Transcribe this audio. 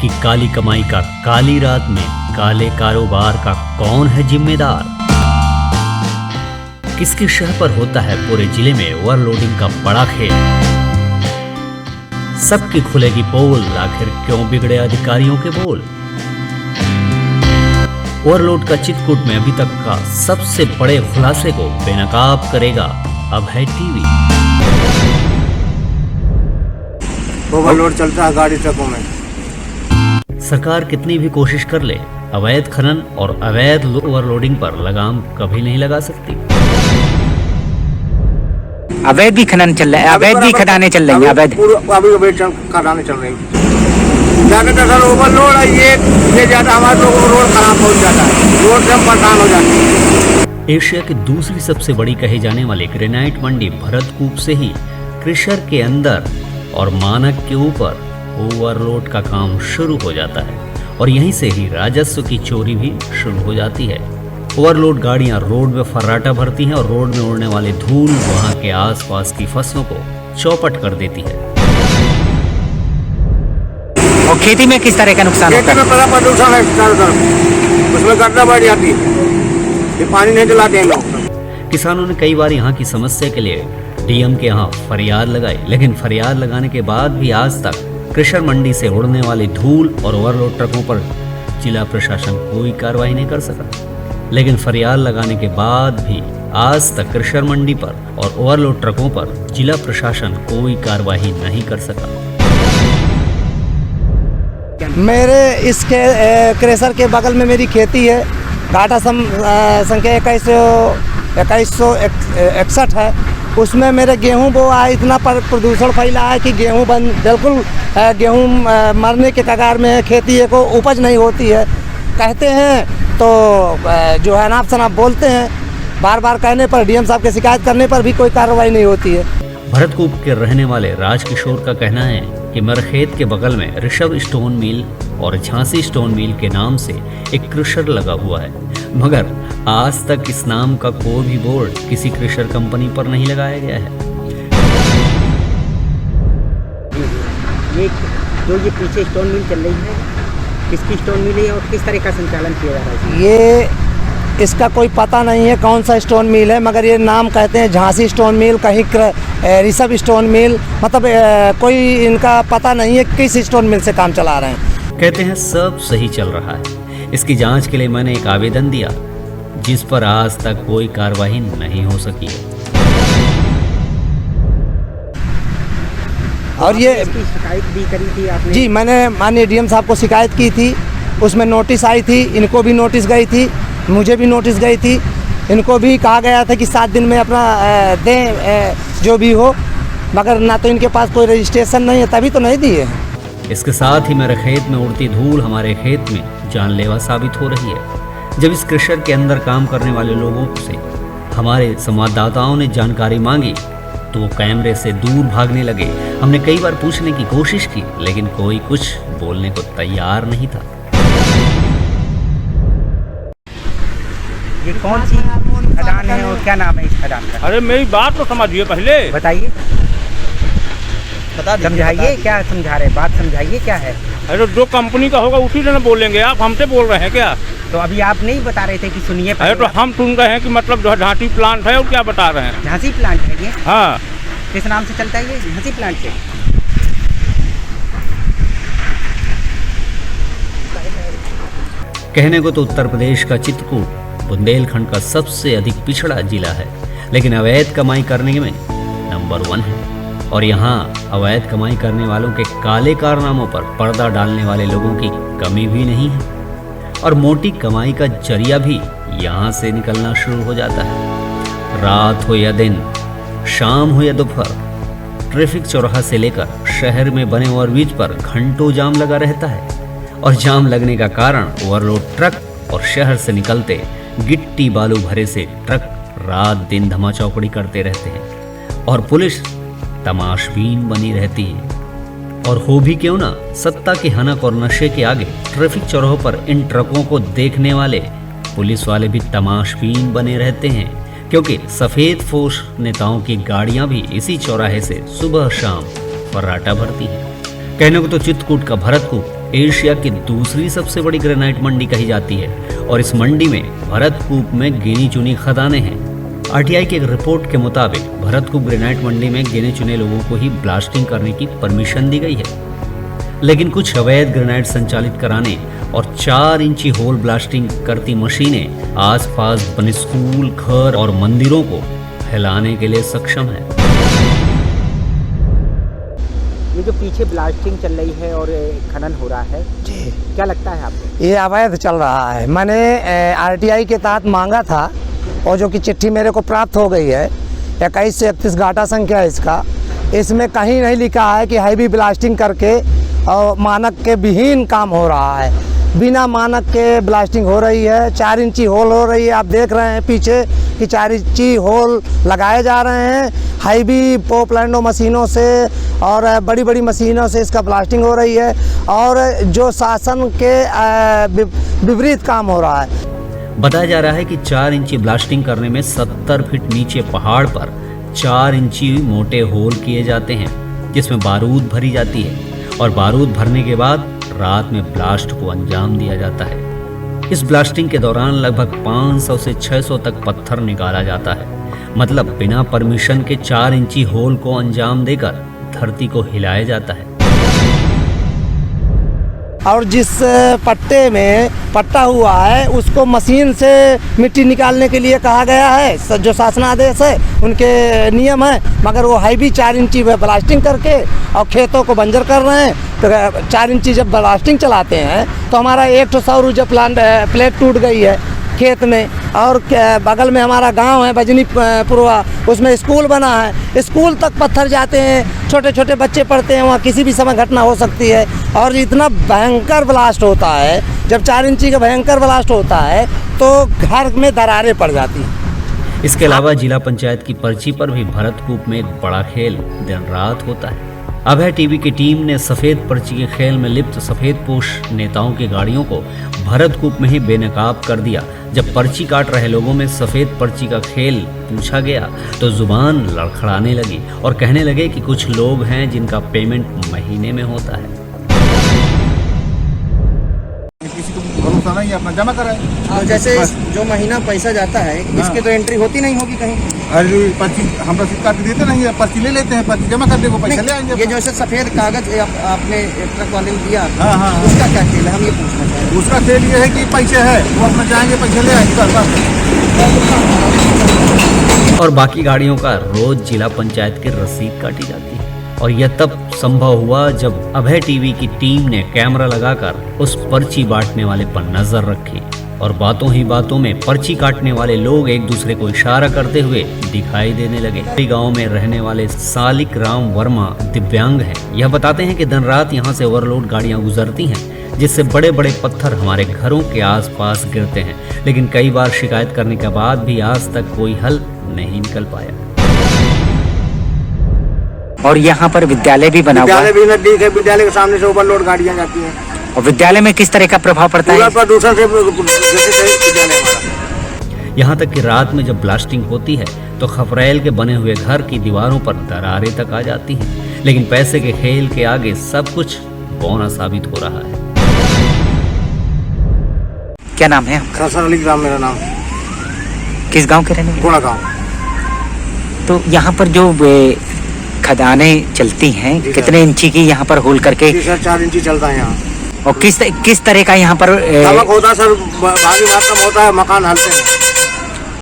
कि काली कमाई का काली रात में काले कारोबार का कौन है जिम्मेदार। किसकी शह पर होता है पूरे जिले में ओवरलोडिंग का बड़ा खेल। सबकी खुलेगी पोल, आखिर क्यों बिगड़े अधिकारियों के बोल। ओवरलोड का चित्रकूट में अभी तक का सबसे बड़े खुलासे को बेनकाब करेगा अभय टीवी। ओवरलोड चलता है गाड़ी ट्रकों में। सरकार कितनी भी कोशिश कर ले, अवैध खनन और अवैध ओवरलोडिंग पर लगाम कभी नहीं लगा सकती। अवैध भी खनन चल रहा है, अवैध भी खदानें चल रही हैं। अवैध खदानें चल रही हैं। ज्यादातर सर ओवरलोड है, ये ज्यादा हमारे लोगों को रोड खराब हो जाता है, रोड से हम परेशान हो जाते हैं। एशिया की दूसरी सबसे बड़ी कही जाने वाली ग्रेनाइट मंडी भरतकूप से ही क्रिशर के अंदर और मानक के ऊपर ओवरलोड का काम शुरू हो जाता है और यहीं से ही राजस्व की चोरी भी शुरू हो जाती है। ओवरलोड गाड़ियां रोड में फर्राटा भरती हैं और रोड में उड़ने वाले धूल वहां के आसपास की फसलों को चौपट कर देती है। और खेती में किस तरह का नुकसान होता है? खेती में बड़ा प्रदूषण है चारों तरफ, उसमें गड्ढा बढ़ जाती है, ये पानी नहीं चलाते हैं लोग। किसानों ने कई बार यहाँ की समस्या के लिए डीएम के यहाँ फरियाद लगाई, लेकिन फरियाद लगाने के बाद भी आज तक क्रिशर मंडी से उड़ने वाली धूल और ओवरलोड ट्रकों पर जिला प्रशासन कोई कार्रवाई नहीं कर सका। लेकिन फरियाद लगाने के बाद भी आज तक क्रिशर मंडी पर और ओवरलोड ट्रकों पर जिला प्रशासन कोई कार्रवाई नहीं कर सका। मेरे इसके क्रेशर के बगल में मेरी खेती है, घाटा संख्या 2161 है। उसमें मेरे गेहूं बोआ है, इतना प्रदूषण फैला है कि गेहूं बिल्कुल गेहूं मरने के कगार में है। खेती को उपज नहीं होती है, कहते हैं तो जो है नाप शनाप बोलते हैं, बार बार कहने पर डीएम साहब के शिकायत करने पर भी कोई कार्रवाई नहीं होती है। भरतकूप के रहने वाले राजकिशोर का कहना है कि मेरे खेत के बगल में ऋषभ स्टोन मिल और झांसी स्टोन मिल के नाम से एक क्रिशर लगा हुआ है, मगर आज तक इस नाम का कोई भी बोर्ड किसी क्रिशर कंपनी पर नहीं लगाया गया है। ये पीछे स्टोन मिल चल रही है, किसकी स्टोन मिल है और किस तरह का संचालन किया जा रहा है? ये इसका कोई पता नहीं है कौन सा स्टोन मिल है, मगर ये नाम कहते हैं झांसी स्टोन मिल, कहीं ऋषभ स्टोन मिल, मतलब कोई इनका पता नहीं है किस स्टोन मिल से काम चला रहे हैं। कहते हैं सब सही चल रहा है। इसकी जांच के लिए मैंने एक आवेदन दिया, जिस पर आज तक कोई कार्रवाई नहीं हो सकी है। और ये शिकायत भी करी थी आपने? जी, मैंने माननीय डीएम साहब को शिकायत की थी, उसमें नोटिस आई थी, इनको भी नोटिस गई थी, मुझे भी नोटिस गई थी। इनको भी कहा गया था कि 7 दिन में अपना दें जो भी हो, मगर ना तो इनके पास कोई रजिस्ट्रेशन नहीं है, तभी तो नहीं दिए। इसके साथ ही मेरे खेत में उड़ती धूल हमारे खेत में जानलेवा साबित हो रही है। जब इस क्रिशर के अंदर काम करने वाले लोगों से हमारे संवाददाताओं ने जानकारी मांगी तो वो कैमरे से दूर भागने लगे। हमने कई बार पूछने की कोशिश की, लेकिन कोई कुछ बोलने को तैयार नहीं था। ये कौन सी खदान है और क्या नाम है इस खदान का? अरे मेरी बात तो समझिए पहले, बताइए, समझाइए, क्या समझा रहे, बात समझाइए क्या है। अरे जो कंपनी का होगा उसी से बोलेंगे, आप हमसे बोल रहे हैं क्या? तो अभी आप नहीं बता रहे थे कि सुनिए? अरे तो हम सुन रहे हैं कि मतलब जो झांसी प्लांट है, और क्या बता रहे हैं? झांसी प्लांट है ये? हाँ। किस नाम से चलता है ये झांसी प्लांट से? कहने को तो उत्तर प्रदेश का चित्रकूट बुंदेलखंड का सबसे अधिक पिछड़ा जिला है, लेकिन अवैध कमाई करने में नंबर 1 है। और यहाँ अवैध कमाई करने वालों के काले कारनामों पर पर्दा डालने वाले लोगों की कमी भी नहीं है। और मोटी कमाई का जरिया भी यहाँ से निकलना शुरू हो जाता है। रात हो या दिन, शाम हो या दोपहर, ट्रैफिक चौराहा से लेकर शहर में बने ओवरब्रिज पर घंटों जाम लगा रहता है। और जाम लगने का कारण ओवरलोड ट्रक और शहर से निकलते गिट्टी बालू भरे से ट्रक रात दिन धमाचौकड़ी करते रहते हैं और पुलिस तमाशबीन बनी रहती है। और हो भी क्यों ना, सत्ता की हनक और नशे के आगे ट्रैफिक चौराहों पर इन ट्रकों को देखने वाले पुलिस वाले भी तमाशबीन बने रहते हैं, क्योंकि सफेद फोश नेताओं की गाड़ियां भी इसी चौराहे से सुबह शाम फर्राटा भरती हैं। कहने को तो चित्रकूट का भरतकूप एशिया की दूसरी सबसे बड़ी ग्रेनाइट मंडी कही जाती है और इस मंडी में भरतकूप में गिनी चुनी खदानें हैं। आरटीआई की एक रिपोर्ट के मुताबिक भरतकूप ग्रेनाइट मंडी में गिने चुने लोगों को ही ब्लास्टिंग करने की परमिशन दी गई है, लेकिन कुछ अवैध ग्रेनाइट संचालित कराने और 4 इंची होल ब्लास्टिंग करती मशीनें आसपास बने स्कूल, घर और मंदिरों को फैलाने के लिए सक्षम है। ये जो पीछे ब्लास्टिंग चल रही है और खनन हो रहा है जी, क्या लगता है आपको? ये अवैध चल रहा है। मैंने आरटीआई के तहत मांगा था और जो कि चिट्ठी मेरे को प्राप्त हो गई है 21 से 31 गाटा संख्या है इसका। इसमें कहीं नहीं लिखा है कि हैवी ब्लास्टिंग करके और मानक के विहीन काम हो रहा है। बिना मानक के ब्लास्टिंग हो रही है। 4 इंची होल हो रही है, आप देख रहे हैं पीछे कि 4 इंची होल लगाए जा रहे हैं। हैवी पोपलैंडो मशीनों से और बड़ी बड़ी मशीनों से इसका ब्लास्टिंग हो रही है और जो शासन के विपरीत काम हो रहा है। बताया जा रहा है कि 4 इंची ब्लास्टिंग करने में 70 फीट नीचे पहाड़ पर 4 इंची मोटे होल किए जाते हैं जिसमें बारूद भरी जाती है और बारूद भरने के बाद रात में ब्लास्ट को अंजाम दिया जाता है। इस ब्लास्टिंग के दौरान लगभग 500 से 600 तक पत्थर निकाला जाता है। मतलब बिना परमिशन के 4 इंची होल को अंजाम देकर धरती को हिलाया जाता है। और जिस पट्टे में पट्टा हुआ है उसको मशीन से मिट्टी निकालने के लिए कहा गया है, जो शासनादेश है उनके नियम है, मगर वो हैवी 4 इंची ब्लास्टिंग करके और खेतों को बंजर कर रहे हैं। तो 4 इंची जब ब्लास्टिंग चलाते हैं तो हमारा एक तो सौर ऊर्जा प्लेट टूट गई है खेत में और बगल में हमारा गांव है बजनीपुरवा, उसमें स्कूल बना है, स्कूल तक पत्थर जाते हैं, छोटे छोटे बच्चे पढ़ते हैं, वहाँ किसी भी समय घटना हो सकती है। और इतना भयंकर ब्लास्ट होता है, जब 4 इंची का भयंकर ब्लास्ट होता है तो घर में दरारें पड़ जाती हैं। इसके अलावा जिला पंचायत की पर्ची पर भी भरतकूप में एक बड़ा खेल दिन रात होता है। अभय टीवी की टीम ने सफेद पर्ची के खेल में लिप्त सफेद पोश नेताओं की गाड़ियों को भरतकूप में ही बेनकाब कर दिया। जब पर्ची काट रहे लोगों में सफेद पर्ची का खेल पूछा गया तो जुबान लड़खड़ाने लगी और कहने लगे कि कुछ लोग हैं जिनका पेमेंट महीने में होता है। किसी को भरोसा नहीं है, अपना जमा कराए। और जैसे जो महीना पैसा जाता है इसकी तो एंट्री होती नहीं होगी कहीं? अरे पर्ची हम रसीद काट देते नहीं है, पर्ची ले लेते हैं, पर्ची जमा कर देंगे, पैसा ले आएंगे। ये जैसे सफेद कागज आपने ट्रक वाले ने दिया, हाँ, उसका क्या खेल है, हम ये पूछना चाह रहे हैं। उसका खेल ये है कि पैसे है वो अपना जाएंगे, पैसे ले आएंगे बस। और बाकी गाड़ियों का रोज जिला पंचायत की रसीद काटी जाती है। और यह तब संभव हुआ जब अभय टीवी की टीम ने कैमरा लगाकर उस पर्ची बांटने वाले पर नजर रखी और बातों ही बातों में पर्ची काटने वाले लोग एक दूसरे को इशारा करते हुए दिखाई देने लगे। गांव में रहने वाले सालिक राम वर्मा दिव्यांग हैं। यह बताते हैं कि दिन रात यहां से ओवरलोड गाड़ियां गुजरती हैं जिससे बड़े बड़े पत्थर हमारे घरों के आसपास गिरते हैं, लेकिन कई बार शिकायत करने के बाद भी आज तक कोई हल नहीं निकल पाया। और यहाँ पर विद्यालय भी बना हुआ है। विद्यालय भी नजदीक है, विद्यालय के सामने से ओवरलोड गाड़ियां जाती हैं। और विद्यालय में किस तरह का प्रभाव पड़ता है? प्रदूषण से विद्यालय हमारा। यहाँ तक कि रात में जब ब्लास्टिंग होती है तो खपरेल के बने हुए घर की दीवारों पर दरारें तक आ जाती हैं, लेकिन पैसे के खेल के आगे सब कुछ बौना साबित हो रहा है। क्या नाम है? सालिक राम मेरा नाम। किस गांव के रहने वाले? घोड़ा गाँव। तो यहाँ पर जो खदानें चलती हैं कितने इंची की यहाँ पर होल करके? सर 4 इंची चलता है यहाँ। और किस तरह का यहाँ पर होता है सर, भारी मात्रा में होता है, मकान हलते हैं।